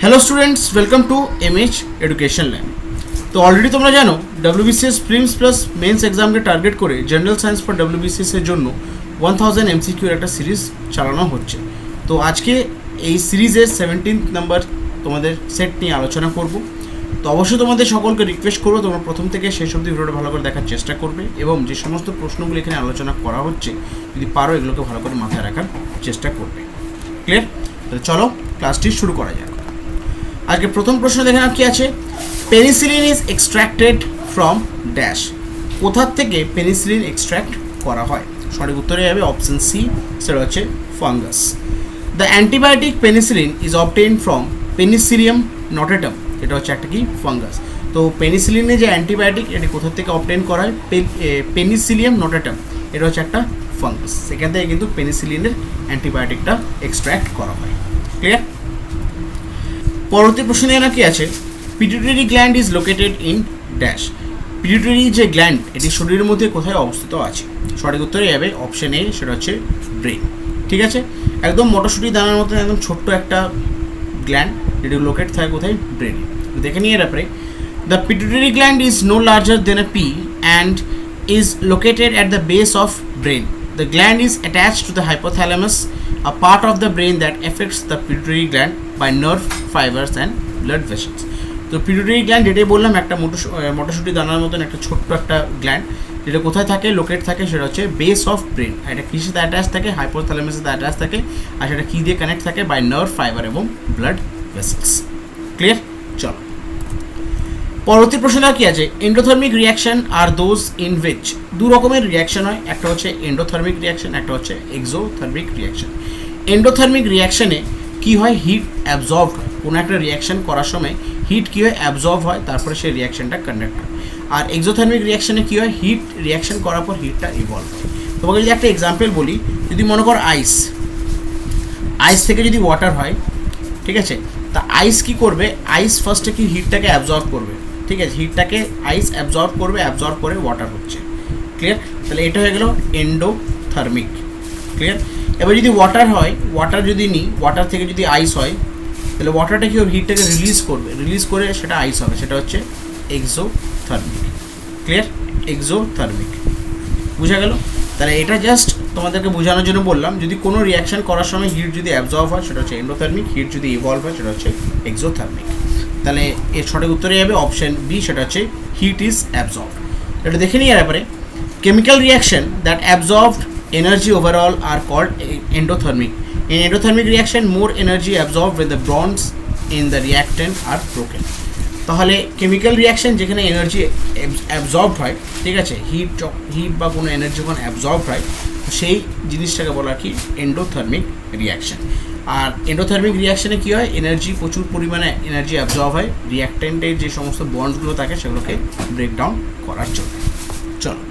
Hello students, welcome to MH education lab. তো already তোমরা জানো ডব্লিউবিসিএস প্রিলিমস প্লাস মেন্স এক্সামকে টার্গেট করে জেনারেল সায়েন্স ফর ডব্লিউবিসিএস এর জন্য 1000 এমসিকিউর একটা সিরিজ চালানো হচ্ছে। তো আজকে এই সিরিজের 17th নাম্বার তোমাদের সেট নিয়ে আলোচনা করব। তো অবশ্যই তোমাদের সকলকে রিকোয়েস্ট করবো তোমরা প্রথম থেকে শেষ অবধি ভিডিওটা ভালো করে দেখার চেষ্টা করবে এবং যে সমস্ত প্রশ্নগুলো এখানে আলোচনা করা হচ্ছে যদি পারো এগুলোকে ভালো করে মাথায় রাখার চেষ্টা করবে। ক্লিয়ার? তাহলে চলো ক্লাসটি শুরু করা যাক। আজকে প্রথম প্রশ্ন দেখে নাও কি আছে। Penicillin is extracted from dash. কোথার থেকে পেনিসিলিন এক্সট্র্যাক্ট করা হয়? সঠিক উত্তরে যাবে অপশন সি, সেটা হচ্ছে fungus. The antibiotic penicillin is obtain from Penicillium notatum. এটা হচ্ছে একটা কি ফাঙ্গাস। তো পেনিসিলিনের যে অ্যান্টিবায়োটিক এটি কোথা থেকে অবটেইন করা হয়? পেনিসিলিয়াম নটেটাম, এটা হচ্ছে একটা ফাঙ্গাস। সেখান থেকে কিন্তু পেনিসিলিনের অ্যান্টিবায়োটিকটা এক্সট্র্যাক্ট করা হয়। ক্লিয়ার? পরবর্তী প্রশ্ন নিয়ে কি আছে। Pituitary gland is located in dash. Pituitary যে গ্ল্যান্ড এটি শরীরের মধ্যে কোথায় অবস্থিত আছে? সঠিক উত্তরে যাবে অপশন এ, সেটা হচ্ছে ব্রেন। ঠিক আছে, একদম মটরশুঁটি দানার মতন একদম ছোট্ট একটা গ্ল্যান্ড, যেটি লোকেট থাকে কোথায়? ব্রেনে। দেখে নিয়ে ব্যাপারে the pituitary gland is no larger than a pea and is located at the base of brain. The gland is attached to the hypothalamus, a part of the brain that affects the pituitary gland by nerve fibers and blood vessels. তো pituitary gland যেটাই বললাম একটা মটরশুঁটি দানার মতন একটা ছোট্ট একটা গ্ল্যান্ড, যেটা কোথায় থাকে? লোকেট থাকে, সেটা হচ্ছে বেস অফ ব্রেন। আর এটা কিসের সাথে অ্যাটাচ থাকে? হাইপোথ্যালামাসের সাথে অ্যাটাচ থাকে। আর সেটা কী দিয়ে কানেক্ট থাকে? বাই নার্ভ ফাইবার এবং ব্লাড ভেসেলস। ক্লিয়ার? চলো পরবর্তী প্রশ্নটা কি আছে। Endothermic reaction are those in which. দু রকমের রিয়াকশন হয়, একটা হচ্ছে এন্ডোথার্মিক রিয়াকশন, একটা হচ্ছে এক্সোথার্মিক রিয়াকশন। এন্ডোথার্মিক রিয়াকশনে কি হয়? হিট অ্যাবজর্ব হয়। কোনো একটা রিয়াকশন করার সময় হিট কী হয়? অ্যাবজর্ব হয়, তারপরে সেই রিয়াকশনটা কন্ডাক্ট হয়। আর এক্সোথার্মিক রিয়াকশনে কী হয়? হিট রিয়াকশন করার পর হিটটা ইভলভ হয়। তোমাকে যদি একটা এক্সাম্পল বলি, যদি মনে কর আইস থেকে যদি ওয়াটার হয়, ঠিক আছে, তা আইস কী করবে? আইস ফার্স্টে কি হিটটাকে অ্যাবজর্ব করবে, ঠিক আছে, হিটটাকে আইস অ্যাবজর্ব করবে, অ্যাবজর্ব করে ওয়াটার হচ্ছে। ক্লিয়ার? তাহলে এটা হয়ে গেল এন্ডোথার্মিক। ক্লিয়ার? এবার যদি ওয়াটার হয়, ওয়াটার যদি নিই, ওয়াটার থেকে যদি আইস হয়, তাহলে ওয়াটারটা কি হবে? হিটটাকে রিলিজ করবে, রিলিজ করে সেটা আইস হবে, সেটা হচ্ছে এক্সোথার্মিক। ক্লিয়ার? এক্সোথার্মিক। বুঝা গেল? তাহলে এটা জাস্ট তোমাদেরকে বোঝানোর জন্য বললাম, যদি কোনো রিয়াকশন করার সময় হিট যদি অ্যাবজর্ব হয় সেটা হচ্ছে এন্ডোথার্মিক, হিট যদি ইভলভ হয় সেটা হচ্ছে এক্সোথার্মিক। তাহলে এর সঠিক উত্তরে যাবে অপশন বি, সেটা হচ্ছে হিট ইজ অ্যাবজর্ব। এটা দেখে নিই ব্যাপারে। Chemical reaction that absorbed energy overall are called endothermic. In endothermic reaction more energy absorb with the bonds in the reactant are broken. তাহলে কেমিক্যাল রিয়াকশন যেখানে এনার্জি অ্যাবজর্ব হয়, ঠিক আছে, হিট বা কোনো এনার্জি যখন অ্যাবজর্ব হয় সেই জিনিসটাকে বলা কি? Endothermic reaction. আর এন্ডোথার্মিক রিয়াকশানে কী হয়? এনার্জি, প্রচুর পরিমাণে এনার্জি অ্যাবজর্ব হয় রিয়াক্টেন্টের যে সমস্ত বন্ডসগুলো থাকে সেগুলোকে ব্রেকডাউন করার জন্য। চলো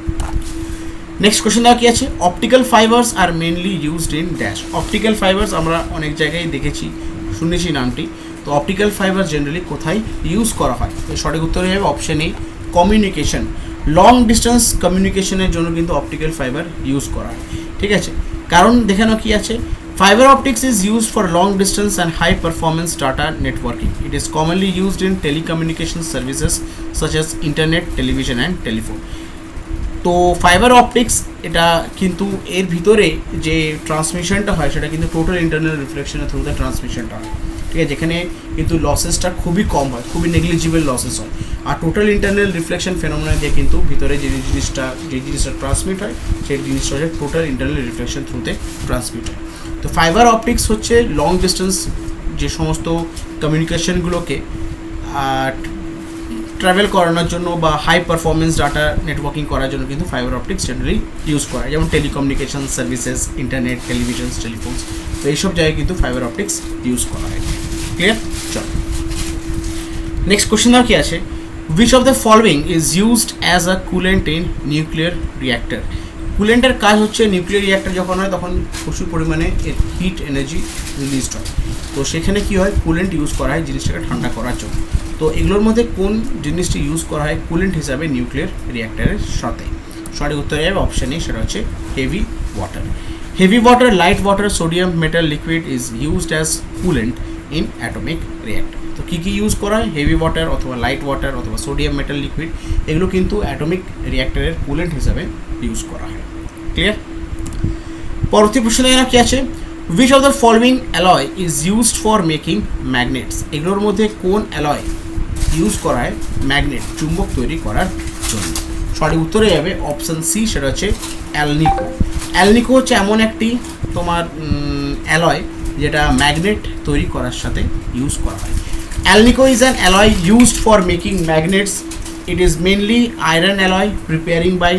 নেক্সট কোয়েশ্চেন দেওয়া কী আছে। Optical fibers are mainly used in dash. Optical fibers আমরা অনেক জায়গায় দেখেছি, শুনেছি নামটি। তো অপটিক্যাল ফাইবার জেনারেলি কোথায় ইউজ করা হয়? তো সঠিক উত্তর হবে option A, communication. Long distance কমিউনিকেশনের জন্য কিন্তু অপটিক্যাল ফাইবার ইউজ করা হয়। ঠিক আছে, কারণ দেখানো কি আছে। Fiber optics is used for long distance and high performance data networking. It is commonly used in telecommunication services such as internet, television and telephone. তো ফাইবার অপটিক্স এটা কিন্তু এর ভিতরে যে ট্রান্সমিশনটা হয় সেটা কিন্তু টোটাল ইন্টারনাল রিফ্লেকশনের থ্রুতে ট্রান্সমিশনটা হয়। ঠিক আছে, যেখানে কিন্তু লসেসটা খুবই কম হয়, খুবই নেগলিজিবল লসেস হয়। আর টোটাল ইন্টারনাল রিফ্লেকশন ফেনোমেনা দিয়ে কিন্তু ভিতরে যে জিনিসটা ট্রান্সমিট হয় সেই জিনিসটা হচ্ছে টোটাল ইন্টারনাল রিফ্লেকশন থ্রুতে ট্রান্সমিট হয়। তো ফাইবার অপটিক্স হচ্ছে লং ডিস্টেন্স যে সমস্ত কমিউনিকেশনগুলোকে ট্রাভেল করানোর জন্য বা হাই পারফরমেন্স ডাটা নেটওয়ার্কিং করার জন্য কিন্তু ফাইবার অপটিক্স জেনারেলি ইউজ করা হয়, যেমন টেলিকমিউনিকেশন সার্ভিসেস, ইন্টারনেট, টেলিভিশন, টেলিফোনস। তো এইসব জায়গায় কিন্তু ফাইবার অপটিক্স ইউজ করা হয়। ক্লিয়ার? চল নেক্সট কোয়েশ্চেন আর কি আছে। Which of the following is used as a coolant in nuclear reactor. কুলেন্টের কাজ হচ্ছে নিউক্লিয়ার রিঅ্যাক্টর যখন হয় তখন প্রচুর পরিমাণে হিট এনার্জি রিলিজড হয়। তো সেখানে কী হয়? কুলেন্ট ইউজ করা হয় জিনিসটাকে ঠান্ডা করার জন্য। তো এগুলোর মধ্যে কোন জিনিসটি ইউজ করা হয় কুলেন্ট হিসাবে নিউক্লিয়ার রিঅ্যাক্টরের সাথে? সঠিক উত্তর যাবে অপশন এ, সেটা হচ্ছে heavy water. Heavy water, light water, sodium metal liquid is used as coolant in atomic reactor. তো কী কী ইউজ করা হয়? হেভি ওয়াটার অথবা লাইট ওয়াটার অথবা সোডিয়াম মেটাল লিকুইড, এগুলো কিন্তু অ্যাটমিক রিঅ্যাক্টরের কুলেন্ট হিসাবে ইউজ করা হয়। ক্লিয়ার? পরবর্তী প্রশ্ন এখানে কী আছে? Which of the following alloy is used for making magnets? এগুলোর মধ্যে কোন অ্যালয় ইউজ করা হয় ম্যাগনেট, চুম্বক তৈরি করার জন্য? সঠিক উত্তরে যাবে অপশান সি, সেটা হচ্ছে অ্যালনিকো। অ্যালনিকো হচ্ছে এমন একটি তোমার অ্যালয় যেটা ম্যাগনেট তৈরি করার সাথে ইউজ করা হয়। Alnico is an alloy used for making magnets. It is mainly iron alloy preparing by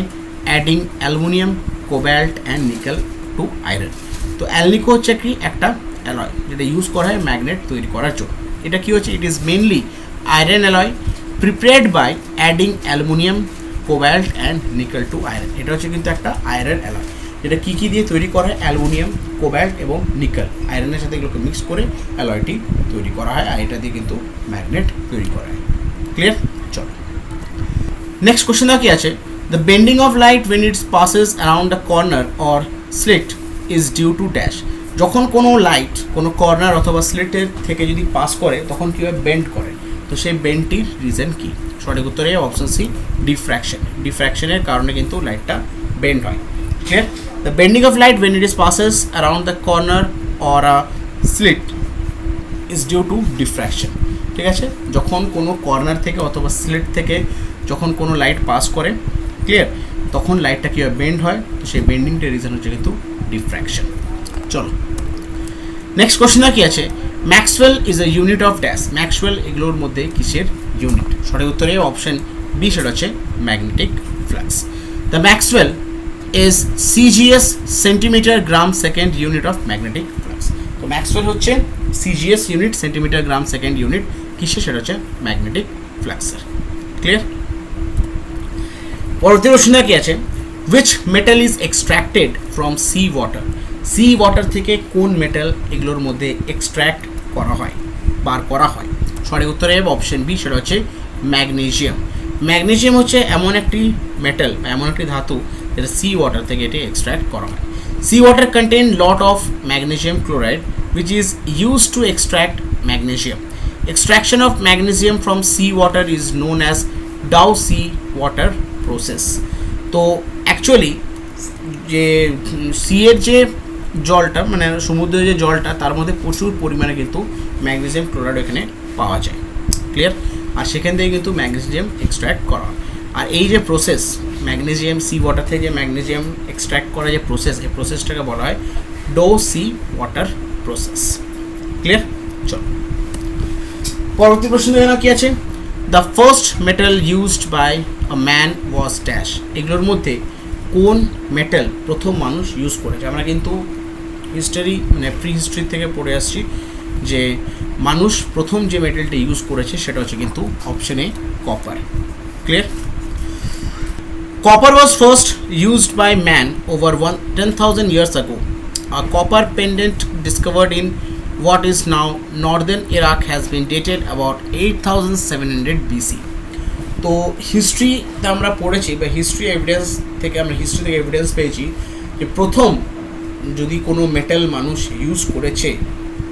adding aluminium, cobalt and nickel to iron. তো অ্যালনিকো হচ্ছে কি একটা অ্যালয় যেটা ইউজ করা হয় ম্যাগনেট তৈরি করার জন্য। এটা কি হচ্ছে? It is mainly iron alloy prepared by adding aluminium, cobalt and nickel to iron. এটা হচ্ছে কিন্তু একটা আয়রন অ্যালয় যেটা কী কী দিয়ে তৈরি করা হয়? অ্যালুমিনিয়াম, কোবাল্ট এবং নিকেল, আয়রনের সাথে এগুলোকে মিক্স করে অ্যালয়টি তৈরি করা হয়, আর এটা দিয়ে কিন্তু ম্যাগনেট তৈরি করা হয়। ক্লিয়ার? চলো নেক্সট কোশ্চেন কি আছে? The bending of light when its passes around the corner or slit is due to dash. যখন কোনো লাইট কোনো কর্নার অথবা স্লিটের থেকে যদি পাস করে তখন কীভাবে বেন্ড করে? তো সেই বেন্ডটির রিজন কী? সঠিক উত্তরে অপশন সি, ডিফ্র্যাকশন। ডিফ্র্যাকশনের কারণে কিন্তু লাইটটা বেন্ড হয়। Clear? The bending of light when it is passes around the corner or a slit is due to diffraction. ঠিক আছে? যখন কোনো কর্নার থেকে অথবা স্লিট থেকে যখন কোনো লাইট পাস করে, ক্লিয়ার, তখন লাইটটা কীভাবে বেন্ড হয়? তো সেই বেন্ডিংটার রিজন হচ্ছে কিন্তু ডিফ্র্যাকশন। চলো নেক্সট কোশ্চেনটা কি আছে? Maxwell is a unit of dash. Maxwell এগুলোর মধ্যে কিসের ইউনিট? সঠিক উত্তরে অপশন বি, সেটা হচ্ছে magnetic flux. The Maxwell is CGS centimetre gram second unit of magnetic flux. তো ম্যাক্সওয়েল হচ্ছে CGS unit, centimetre gram second unit কিসে? সেটা হচ্ছে ম্যাগনেটিক ফ্লাক্সের। ক্লিয়ার? পরবর্তী প্রশ্নটা কি আছে? Which metal is extracted from sea water. Sea water থেকে কোন মেটাল এগুলোর মধ্যে এক্সট্র্যাক্ট করা হয়, বার করা হয়? সঠিক উত্তরে অপশন বি, সেটা হচ্ছে ম্যাগনেসিয়াম। ম্যাগনেসিয়াম হচ্ছে এমন একটি মেটাল, এমন একটি ধাতু যেটা সি ওয়াটার থেকে এটি এক্সট্র্যাক্ট করা হয়। Sea water contain lot of magnesium chloride which is used to extract magnesium. Extraction of magnesium from sea water is known as Dow sea water process. তো অ্যাকচুয়ালি যে সি এর যে জলটা, মানে সমুদ্রের যে জলটা, তার মধ্যে প্রচুর পরিমাণে কিন্তু ম্যাগনেসিয়াম ক্লোরাইড এখানে পাওয়া যায়। ক্লিয়ার? আর সেখান থেকে কিন্তু ম্যাগনেসিয়াম এক্সট্র্যাক্ট করা হয়। আর এই যে প্রসেস, ম্যাগনেসিয়াম সি ওয়াটার থেকে যে ম্যাগনেসিয়াম এক্সট্র্যাক্ট করা যে প্রসেস, এই প্রসেসটাকে বলা হয় Dow sea water process. Clear? চলো পরবর্তী প্রশ্ন এখানে কি আছে? The first metal used by a man was dash. এগুলোর মধ্যে কোন মেটাল প্রথম মানুষ ইউজ করেছে? আমরা কিন্তু হিস্টোরি, মানে প্রি হিস্ট্রি থেকে পড়ে আসছি যে মানুষ প্রথম যে মেটালটা ইউজ করেছে সেটা হচ্ছে কিন্তু option A, copper. Clear? Copper was first used by man over 10,000 years ago. A copper pendant discovered in what is now northern Iraq has been dated about 8,700 BC. তো হিস্ট্রিতে আমরা পড়েছি বা হিস্ট্রি থেকে এভিডেন্স পেয়েছি যে প্রথম যদি কোনো মেটাল মানুষ ইউজ করেছে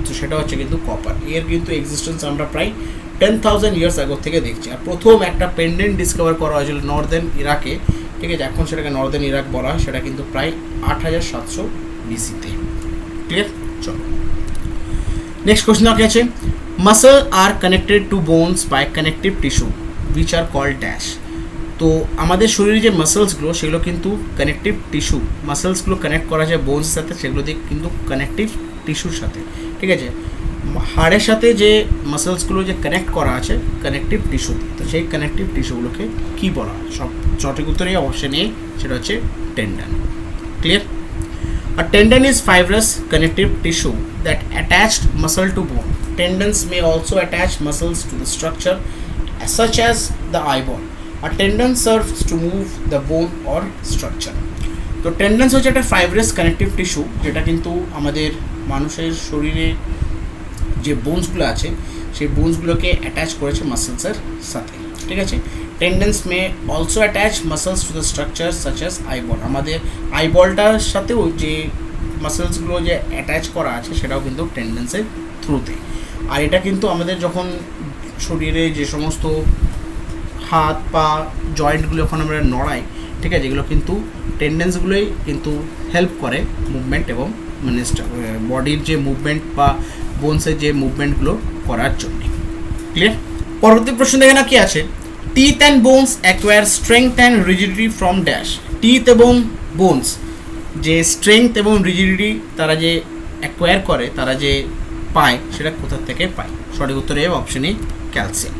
তো সেটা হচ্ছে কিন্তু কপার। এর কিন্তু এক্সিস্টেন্স আমরা প্রায় 10,000 ইয়ার্স আগর থেকে দেখছি। আর প্রথম একটা পেন্ডেন্ট ডিসকভার করা হয়েছিল নর্দার্ন ইরাকে। ঠিক আছে? এখন সেটাকে নর্দার্ন ইরাক বলা হয়। সেটা কিন্তু প্রায় 8,700 বিসিতে। ক্লিয়ার? চলো নেক্সট কোশ্চেন কি আছে? Muscle are connected to bones by connective tissue which are called dash. তো আমাদের শরীরে যে মাসেলসগুলো সেগুলো কিন্তু কানেকটিভ টিস্যু, মাসেলসগুলো কানেক্ট করা যায় বোনসের সাথে, সেগুলো দিয়ে কিন্তু কানেকটিভ টিস্যুর সাথে। ঠিক আছে? হাড়ের সাথে যে মাসেলসগুলো যে কানেক্ট করা আছে কানেকটিভ টিস্যু, তো সেই কানেকটিভ টিস্যুগুলোকে কী বলা হয়? সঠিক উত্তরে অপশন এ, সেটা হচ্ছে tendon. Clear? A tendon is fibrous connective tissue that attached muscle to bone. Tendons may also attach muscles to the structure such as the eyeball. A tendon serves to move the bone or structure. তো টেন্ডনস হচ্ছে একটা fibrous connective tissue যেটা কিন্তু আমাদের মানুষের শরীরে যে বোনসগুলো আছে সেই বোনসগুলোকে অ্যাটাচ করেছে মাসেলসের সাথে। ঠিক আছে? Tendons may also attach muscles to the structure such as eyeball. আমাদের আইবলটার সাথেও যে মাসেলসগুলো যে অ্যাটাচ করা আছে সেটাও কিন্তু টেন্ডনসের থ্রুতে। আর এটা কিন্তু আমাদের যখন শরীরে যে সমস্ত হাত পা জয়েন্টগুলো যখন আমরা নড়াই, ঠিক আছে, এগুলো কিন্তু টেন্ডেন্সগুলোই কিন্তু হেল্প করে মুভমেন্ট এবং মানে বডির যে মুভমেন্ট বা বোনসের যে মুভমেন্টগুলো করার জন্য। ক্লিয়ার? পরবর্তী প্রশ্ন দেখে না কি আছে, teeth and bones acquire strength and rigidity from dash. Teeth এবং বোনস যে স্ট্রেংথ এবং রিজিডিটি তারা যে অ্যাকোয়ার করে, তারা যে পায়, সেটা কোথা থেকে পায়? সঠিক উত্তর A option A calcium.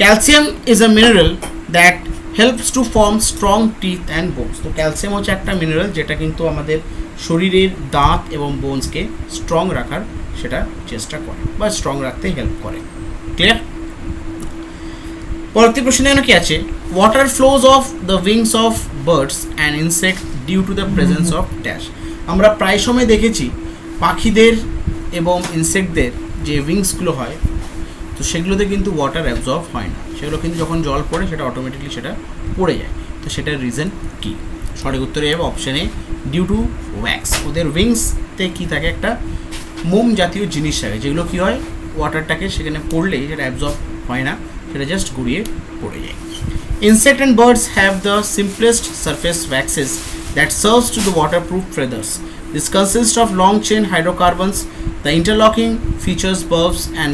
Calcium is a mineral that helps to form strong teeth and bones. তো ক্যালসিয়াম হচ্ছে একটা মিনারেল যেটা কিন্তু আমাদের শরীরের দাঁত এবং বোনসকে স্ট্রং রাখার সেটা চেষ্টা করে বা স্ট্রং রাখতে হেল্প করে। ক্লিয়ার? পরবর্তী প্রশ্নে কি আছে, water flows off the wings of birds and insect due to the presence of dash. আমরা প্রায় সময় দেখেছি পাখিদের এবং ইনসেক্টদের যে উইংসগুলো হয়, তো সেগুলোতে কিন্তু ওয়াটার অ্যাবজর্ব হয় না, সেগুলো কিন্তু যখন জল পড়ে সেটা অটোমেটিকলি সেটা পড়ে যায়। তো সেটার রিজন কি? সঠিক উত্তরে হবে অপশানে ডিউ টু ওয়্যাক্স। ওদের উইংসতে কী থাকে, একটা মোম জাতীয় জিনিস থাকে, যেগুলো কী হয়, ওয়াটারটাকে সেখানে পড়লেই সেটা অ্যাবজর্ব হয় না, সেটা জাস্ট গড়িয়ে পড়ে যায়। Insect and birds have the simplest surface waxes that serves to the waterproof feathers. This consists of long chain hydrocarbons. The interlocking features bulbs and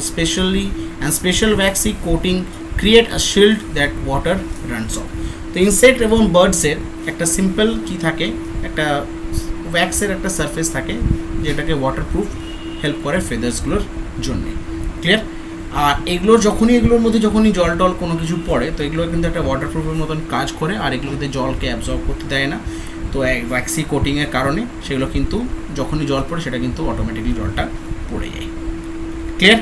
special waxy coating create a shield that water runs off. তো insect এবং বার্ডসের একটা simple কি থাকে, একটা ওয়্যাক্সের একটা surface থাকে যেটাকে waterproof help করে ফেদার্সগুলোর জন্য। ক্লিয়ার? আর এগুলোর এগুলোর মধ্যে যখনই জল টল কোনো কিছু পড়ে, তো এগুলো কিন্তু একটা ওয়াটারপ্রুফের মতন কাজ করে, আর এগুলোতে জলকে অ্যাবজর্ব করতে দেয় না। তো ওয়্যাক্সি কোটিংয়ের কারণে সেগুলো কিন্তু যখনই জল পড়ে সেটা কিন্তু অটোমেটিকলি জলটা পড়ে যায়। ক্লিয়ার?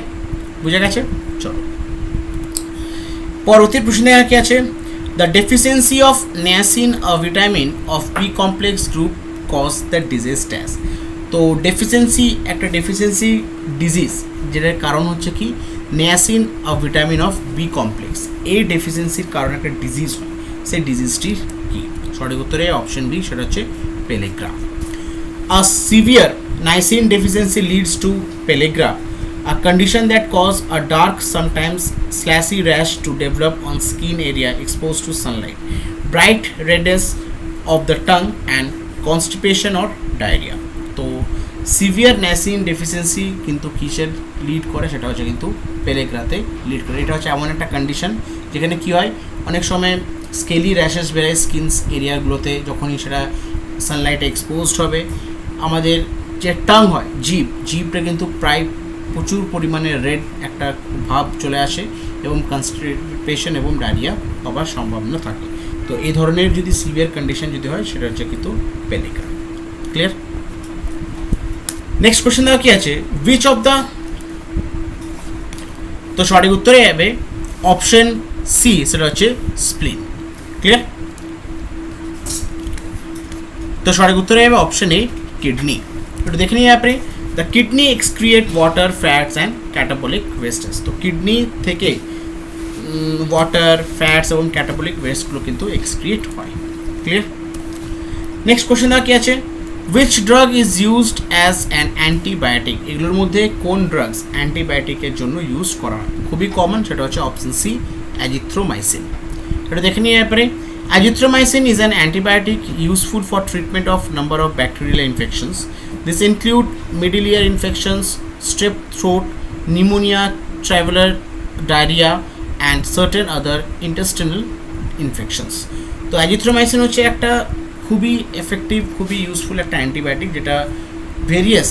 বুঝে গেছে? চলো পরবর্তী প্রশ্নে কি আছে, the deficiency of niacin, a vitamin of B complex group cause the disease dash. তো একটা ডেফিসিয়েন্সি ডিজিজ, যেটার কারণ হচ্ছে কি, niacin a vitamin of B complex. এই ডেফিসিয়েন্সির কারণে একটা ডিজিজ হয়, সেই ডিজিজটি কি? সঠিক উত্তরে অপশন বি, সেটা হচ্ছে পেলেগ্রা। আ severe niacin deficiency leads to pellagra, a condition that causes a dark, sometimes slashy rash to develop on skin area exposed to sunlight, bright redness of the tongue, and constipation or diarrhea. তো severe niacin deficiency কিন্তু কিসের lead করে? সেটা হচ্ছে কিন্তু পেলেগ্রাতে lead করে। এটা হচ্ছে এমন একটা কন্ডিশন যেখানে কি হয়, অনেক সময় স্কেলি র্যাশেস বেরোয় স্কিনস এরিয়াগুলোতে, যখনই সেটা সানলাইটে এক্সপোজড হবে। আমাদের যে টাং হয়, জিভটা কিন্তু প্রায় প্রচুর পরিমাণে রেড একটা ভাব চলে আসে এবং কনস্টিপেশন এবং ডায়রিয়া হবার সম্ভাবনা থাকে। তো এই ধরনের যদি সিভিয়ার কন্ডিশন যদি হয়, সেটা হচ্ছে কিন্তু পেলেগ্রা। ক্লিয়ার? নেক্সট কোয়েশ্চেন দেওয়া কি আছে, উইচ অফ দ্য, তো সঠিক উত্তরে যাবে অপশন সি, সেটা হচ্ছে স্প্লিন। ক্লিয়ার? তো সঠিক উত্তরে যাবে অপশন এ, কিডনি। একটু দেখে নিই আপনি, the kidney excrete water, fats and catabolic wastes. তো কিডনি থেকে ওয়াটার, ফ্যাটস এবং ক্যাটাবলিক ওয়েস্টগুলো কিন্তু এক্সক্রিয়েট হয়। ক্লিয়ার? নেক্সট কোয়েশ্চেন দেওয়া কি আছে, which drug is used as an antibiotic. এগুলোর মধ্যে কোন ড্রাগস অ্যান্টিবায়োটিকের জন্য ইউজ করা হয়? খুবই কমন, সেটা হচ্ছে অপশন সি, অ্যাজিথ্রোমাইসিন। এটা দেখে নিয়ে ব্যাপারে, azithromycin is an antibiotic useful for treatment of number of bacterial infections. This include middle ear infections, strep throat, pneumonia, traveler diarrhea, and certain other intestinal infections. তো azithromycin হচ্ছে একটা খুবই effective, খুবই useful একটা অ্যান্টিবায়োটিক, যেটা various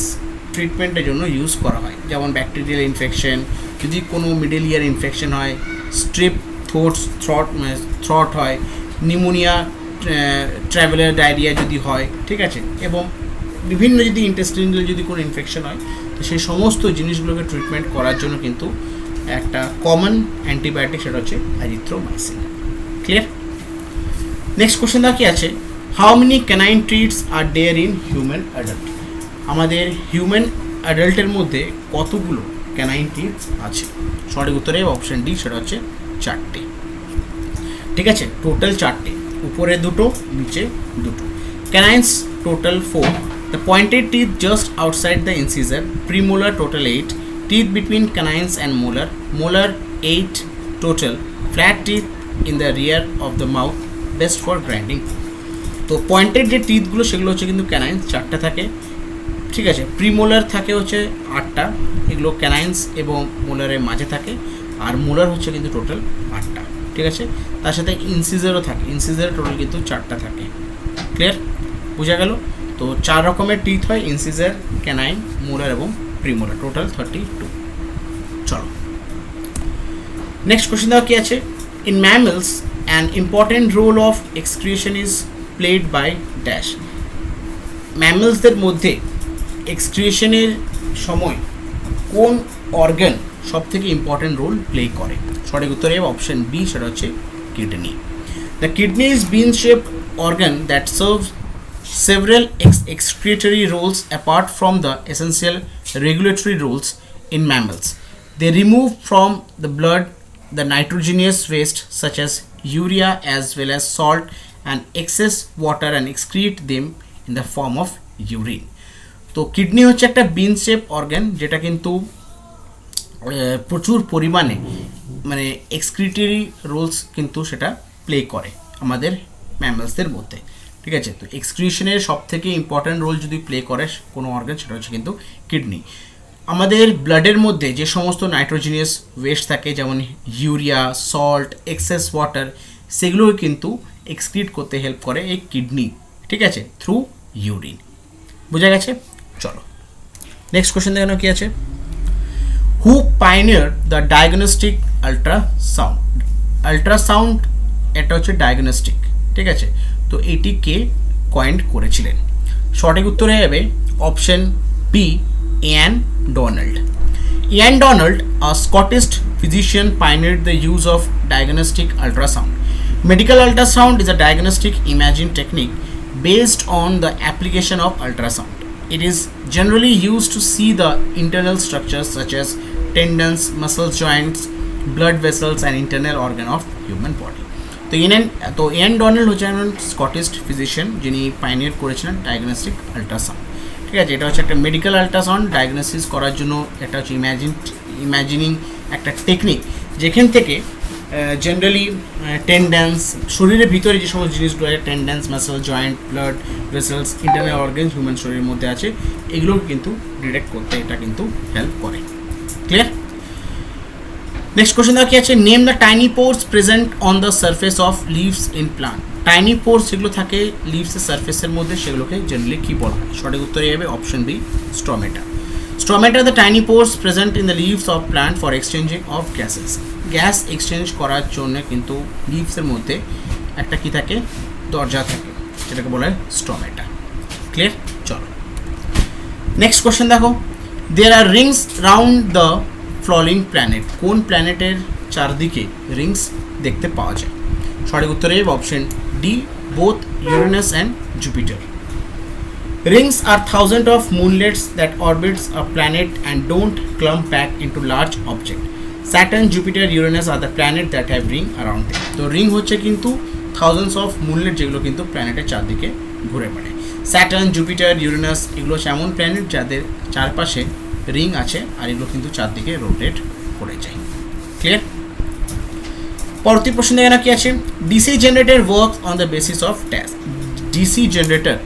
ট্রিটমেন্টের জন্য use করা হয়। যেমন ব্যাকটেরিয়াল ইনফেকশন, যদি কোনো মিডল ইয়ার ইনফেকশন হয়, স্ট্রেপ থ্রট হয়, নিউমোনিয়া, ট্রাভেলার ডায়রিয়া যদি হয়, ঠিক আছে, এবং বিভিন্ন যদি ইন্টেস্টিনাল যদি কোনো ইনফেকশন হয়, তো সেই সমস্ত জিনিসগুলোকে ট্রিটমেন্ট করার জন্য কিন্তু একটা কমন অ্যান্টিবায়োটিক, সেটা হচ্ছে অ্যাজিথ্রোমাইসিন। ক্লিয়ার? নেক্সট কোয়েশ্চেন দা কি আছে, হাউ মেনি ক্যানাইন ট্রিটস are there in human adult. আমাদের হিউম্যান অ্যাডাল্টের মধ্যে কতগুলো ক্যানাইন ট্রিটস আছে? সঠিক উত্তরে অপশন ডি, সেটা হচ্ছে 4টে। ঠিক আছে, টোটাল 4টে, উপরে 2টো, নিচে 2টো। Canines total 4, the pointed teeth just outside the incisor, premolar total 8, teeth between canines and molar 8 total, flat teeth in the rear of the mouth, best for grinding. তো pointed যে টিথগুলো সেগুলো হচ্ছে কিন্তু ক্যানাইন্স 4টা থাকে, ঠিক আছে। প্রিমোলার থাকে হচ্ছে 8টা, এগুলো ক্যানাইন্স এবং মোলারের মাঝে থাকে, আর মোলার হচ্ছে কিন্তু টোটাল 8টা, ঠিক আছে। তার সাথে ইনসিজারও থাকে, ইনসিজার টোটাল কিন্তু 4টা থাকে। ক্লিয়ার, বোঝা গেল? তো 4 রকমের টিথ হয়, ইনসিজার, ক্যানাইন, মোলার এবং প্রিমোলার, টোটাল 32। চলো নেক্সট কোশ্চেন দেখো কি আছে। In mammals an important role of excretion is played by dash. ম্যামেলসদের মধ্যে এক্সক্রিয়েশনের সময় কোন অর্গান সব থেকে ইম্পর্টেন্ট রোল প্লে করে? সঠিক উত্তর হবে অপশন বি, সেটা হচ্ছে kidney. The kidney is bin shaped organ that serves several excretory roles apart from the essential regulatory roles in mammals. They remove from the blood the nitrogenous waste such as urea as well as salt and excess water and excrete them in the form of urine. তো kidney হচ্ছে একটা বিন shape organ যেটা কিন্তু প্রচুর পরিমাণে মানে excretory Rolle's কিন্তু সেটা প্লে করে আমাদের ম্যামেলসদের মধ্যে, ঠিক আছে। তো এক্সক্রিশনের সব থেকে ইম্পর্ট্যান্ট রোল যদি প্লে করে কোনো অর্গান সেটা হচ্ছে কিন্তু কিডনি। আমাদের ব্লাডের মধ্যে যে সমস্ত নাইট্রোজেনিয়াস ওয়েস্ট থাকে যেমন ইউরিয়া, সল্ট, এক্সেস ওয়াটার, সেগুলোও কিন্তু এক্সক্রিট করতে হেল্প করে এই কিডনি, ঠিক আছে, থ্রু ইউরিন। বোঝা গেছে? চলো নেক্সট কোশ্চেন দেখানো কি আছে। Who pioneer the diagnostic ultrasound? Ultrasound এটা হচ্ছে ডায়াগনস্টিক, ঠিক আছে। তো এটি কে কয়েন্ট করেছিলেন? সঠিক উত্তর হয়ে যাবে option B, Ian Donald. Ian Donald, a Scottish physician, pioneered the use of diagnostic ultrasound. Medical ultrasound is a diagnostic imaging technique based on the application of ultrasound. It is generally used to see the internal structures such as tendons, muscle joints, blood vessels and internal organ of human body. তো ইয়ান Donald হচ্ছে একজন Scottish physician যিনি pioneer করেছিলেন diagnostic ultrasound, ঠিক আছে। এটা হচ্ছে একটা মেডিকেল আল্ট্রাসাউন্ড ডায়াগনোসিস করার জন্য, এটা হচ্ছে ইমাজিনিং একটা টেকনিক যেখান থেকে জেনারেলি টেন্ডেন্স, শরীরের ভিতরে যে সমস্ত জিনিসগুলো আছে, tendons, muscle, joint, blood vessels, internal organs human শরীরের মধ্যে আছে, এগুলো কিন্তু ডিটেক্ট করতে এটা কিন্তু হেল্প করে। ক্লিয়ার? নেক্সট কোশ্চেন দেখো কি আছে। Name the tiny pores present on the surface of leaves in plant. Tiny pores যেগুলো থাকে লিভসের সারফেসের মধ্যে সেগুলোকে জেনারেলি কী বলা হয়? সঠিক উত্তর হবে option B, stomata. Stomata the tiny pores present in the leaves of plant for exchanging of gases. Gas exchange করার জন্য কিন্তু লিভসের মধ্যে একটা কী থাকে? দরজা থাকে, যেটাকে বলা হয় স্ট্রোমেটা। ক্লিয়ার? চলো নেক্সট কোশ্চেন দেখো। There are rings round the flooring planet. কোন প্ল্যানেটের চারদিকে রিংস দেখতে পাওয়া যায়? সঠিক উত্তর হবে option D, both Uranus and Jupiter. Rings are thousands of moonlets that orbits a planet and don't clump back into large object. Saturn, Jupiter, Uranus are the planets that have ring around them. তো ring হচ্ছে কিন্তু thousands of মুনলেট যেগুলো কিন্তু প্ল্যানেটের চারদিকে ঘুরে বেড়ায়। Saturn, Jupiter, Uranus এগুলো হচ্ছে এমন প্ল্যানেট যাদের চারপাশে রিং আছে আর এগুলো কিন্তু চারদিকে রোটেট করে যায়। ক্লিয়ার? পরবর্তী প্রশ্ন এখানে কি আছে। DC generator work on the basis of dash. DC generator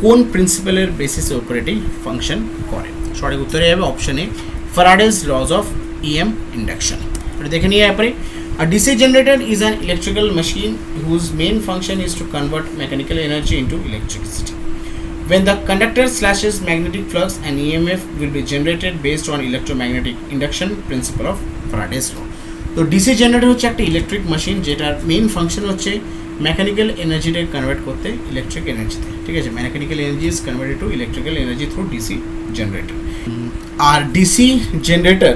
কোন প্রিন্সিপালের বেসিসের উপর এটি ফাংশন করে? সঠিক উত্তরে হবে option A, Faraday's law of EM induction. এটা দেখে নিয়ে পরে। A DC generator is an electrical machine whose main function is to convert mechanical energy into electricity. When the conductor slashes magnetic flux, an EMF will be generated based on electromagnetic induction principle of Faraday's law. তো DC generator হচ্ছে একটা electric machine যেটার main function হচ্ছে mechanical এনার্জিটাকে convert করতে electric এনার্জিতে, ঠিক আছে। Mechanical energy is converted to electrical energy through DC generator. আর ডিসি জেনারেটর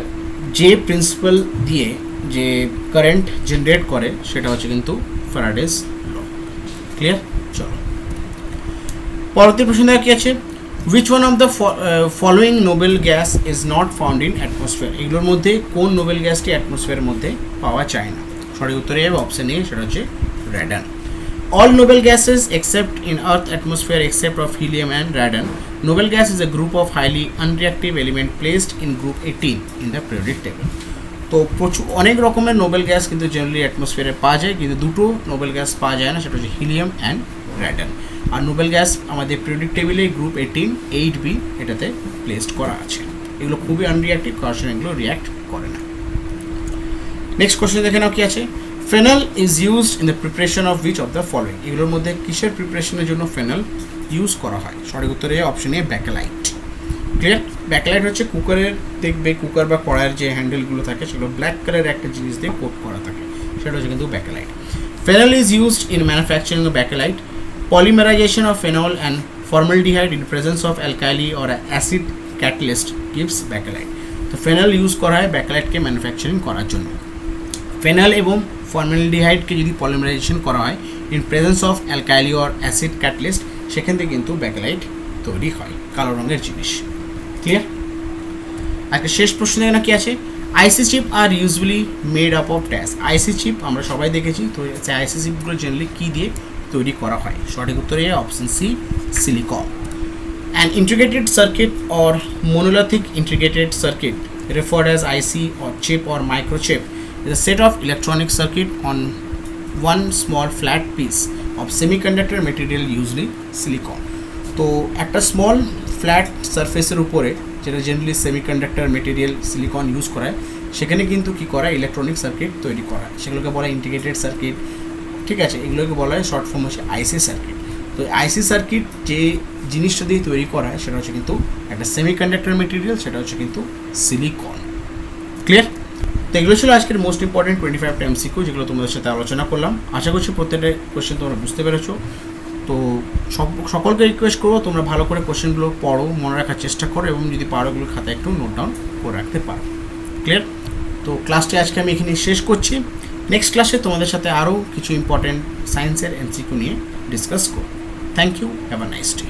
যে প্রিন্সিপাল দিয়ে যে কারেন্ট জেনারেট করে সেটা হচ্ছে কিন্তু ফ্যারাডেজ ল। ক্লিয়ার? চলো পরবর্তী প্রশ্ন দেখা কি আছে। Which one of the following Nobel gas is not found in atmosphere. এগুলোর মধ্যে কোন নোবেল গ্যাসটি অ্যাটমসফিয়ারের মধ্যে পাওয়া যায় না? সঠিক উত্তরে হবে অপশন এ, সেটা হচ্ছে radon. All noble gases except in Earth atmosphere except of helium and radon noble gas is a group of highly unreactive element placed in group 18 in the periodic table. তো প্রচুর অনেক রকমের নোবেল গ্যাস কিন্তু generally অ্যাটমসফিয়ারে পাওয়া যায়, কিন্তু দুটো নোবেল গ্যাস পাওয়া যায় না, সেটা হচ্ছে হিলিয়াম অ্যান্ড র্যাডন। আর নোবেল গ্যাস আমাদের পিরিয়ডিক টেবিলে গ্রুপ 18 8b এটাতে প্লেসড করা আছে। এগুলো খুবই আনরিঅ্যাক্টিভ, কারণ এগুলো রিঅ্যাক্ট করে না। নেক্সট কোশ্চেন দেখে নাও কি আছে। Phenol is used in the preparation of which of the following. এগুলোর মধ্যে কিসের প্রিপারেশনের জন্য ফেনল ইউজ করা হয়? সঠিক উত্তর A option A Bakelite. Clear? Backlight হচ্ছে কুকারের, দেখবে কুকার বা কড়াইয়ের যে হ্যান্ডেলগুলো থাকে সেগুলো ব্ল্যাক কালারের একটা জিনিস দিয়ে কোট করা থাকে, সেটা হচ্ছে কিন্তু Bakelite. Phenol is used in manufacturing of Bakelite. Polymerization of phenol and formaldehyde in presence of alkali or acid catalyst gives Bakelite. তো ফেনল ইউজ করা হয় ব্যাকেলাইটকে ম্যানুফ্যাকচারিং করার জন্য। ফেনল এবং ফর্মালডিহাইডকে যদি পলিমারাইজেশন করা হয় in presence of alkali or acid catalyst, সেখান থেকে কিন্তু ব্যাকেলাইট তৈরি হয়, কালো রঙের জিনিস। ক্লিয়ার? আজকে শেষ প্রশ্ন দেখে না কি আছে। IC chip are usually made up of dash. IC chip আমরা সবাই দেখেছি, তো আইসি চিপগুলো জেনারেলি কী দিয়ে তৈরি করা হয়? সঠিক উত্তরে option C silicon. An integrated circuit or monolithic integrated circuit referred as IC or chip or microchip is a set of electronic circuit on one small flat piece of semiconductor material usually silicon. তো একটা small flat সারফেসের উপরে, যেটা generally semiconductor material silicon use করা হয়, সেখানে কিন্তু কী করা হয়? ইলেকট্রনিক সার্কিট তৈরি করা হয়, সেগুলোকে বলা হয় ইন্টিগ্রেটেড সার্কিট। ঠিক আছে, এগুলোকে বলা হয় শর্ট ফর্ম হচ্ছে আইসি সার্কিট। তো আইসি সার্কিট যে জিনিসটা দিয়ে তৈরি করা হয় সেটা হচ্ছে কিন্তু একটা সেমিকন্ডাক্টর মেটেরিয়াল, সেটা হচ্ছে কিন্তু সিলিকন। ক্লিয়ার? তো এগুলো ছিল আজকের মোস্ট ইম্পর্টেন্ট 25টা এমসিকিউ, যেগুলো তোমাদের সাথে আলোচনা করলাম। আশা করছি প্রত্যেকটা কোয়েশ্চেন তোমরা বুঝতে পেরেছো। তো সকলকে রিকোয়েস্ট করবো তোমরা ভালো করে কোয়েশ্চেনগুলো পড়ো, মনে রাখার চেষ্টা করো, এবং যদি পারো এগুলো খাতায় একটু নোট ডাউন করে রাখতে পারো। ক্লিয়ার? তো ক্লাসটি আজকে আমি এখানে শেষ করছি। নেক্সট ক্লাসে তোমাদের সাথে আরও কিছু ইম্পর্টেন্ট সায়েন্সের এমসিকিউ নিয়ে ডিসকাস করব। Thank you, have a nice day.